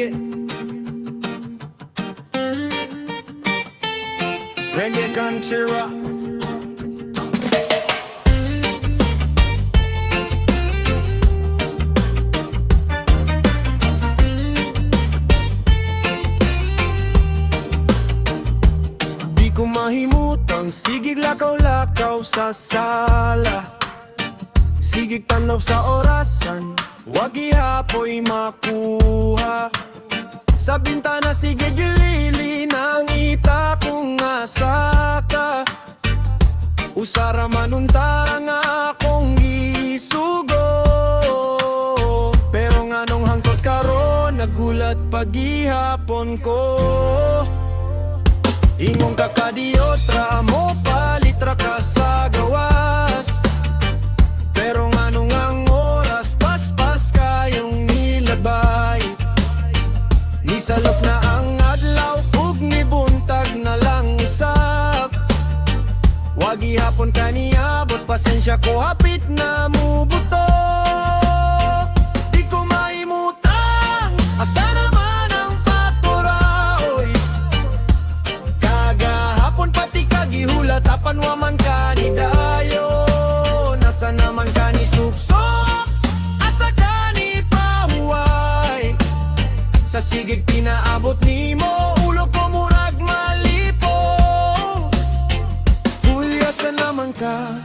sige. Reggae country rock. Di ko mahimutang sigig lakaw-lakaw sa sala, sigig tanaw sa orasan, wag ihapoy makuha. Sa bintana sige gilili nang ita kung asaka, usara manunta nga akong gisugo. Pero nga nung hangkot karon nagulat pagihapon ko. Ingong kakadiotra mo palitra ka sa gawas, pero nga nung ang oras paspas kayong nilabay. Nisalok na ang adlaw ug nibuntag na lang usap, wag ihapon ka niabot pasensya ko hapit na mubuto. Di ko maimutang asa naman ang paturaoy, kagahapon pati kagihulat apan waman ka ni dayo. Nasa naman ka ni suksok, asa ka ni pahuway, sa sigig pinaabot nimo ulo ko murag malipong. Uy, asa naman ka,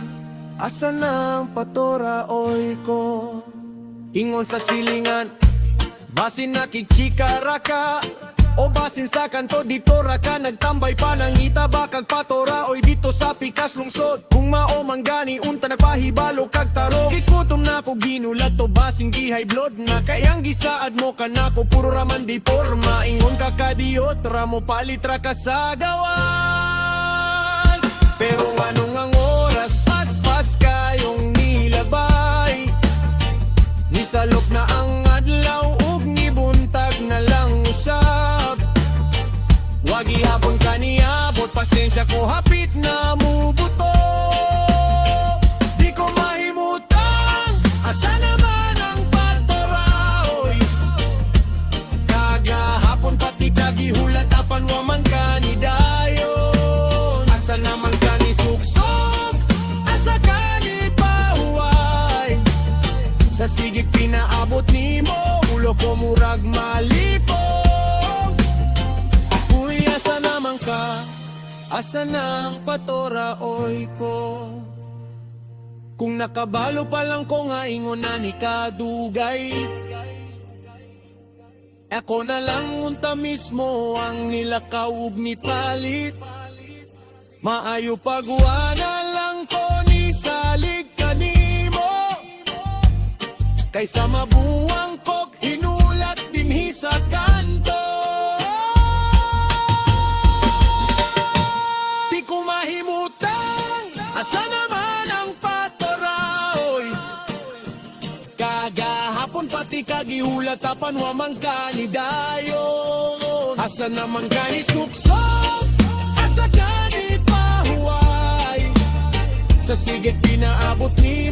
asa nang paturaoy ko. Ingon sa silingan, basin nakikchikara ka, o basin sa kanto dito ra ka nagtambay pa nang itaba kag paturaoy dito sa pikas lungsod. Kung mao manggani unta nagpahibalo kag taro, ikutom na ko ginulat to basin gihay blood na kayang gisaad mo kanako puro raman di porma. Ingon ka kadiotra mo palitra ka sa gawas, pero nganong ang oras paspas kayong nilabay. Nisalok na ang adlaw ug nibuntag na lang usab, wag ihapon ka niabot pasensya ko hapit na mubuto. Di ko mahimutang asa naman ang paturaoy, kagahapon pati kagihulat apan waman ka ni dayon. Asa naman ka ni suksok, asa ka ni pahuway, sa sigig pinaabot nimo ulo ko murag malipong. Uy, asa naman ka, asa nang paturaoy ko. Kung nakabalo pa lang ko nga ingon na ni kadugay, ako na lang unta mismo ang nilakaw ug nipalit. Maayo pagwa na lang ko ni salig kanimo, kaysa mabuwang kog hinulat dinhi sa kanto. Di ko mahimutang asa naman ang paturaoy, kagahapon pati kagihulat apan waman ka ni dayon. Asa naman ka ni suksok, asa ka ni pahuway, sa sigit pinaabot ni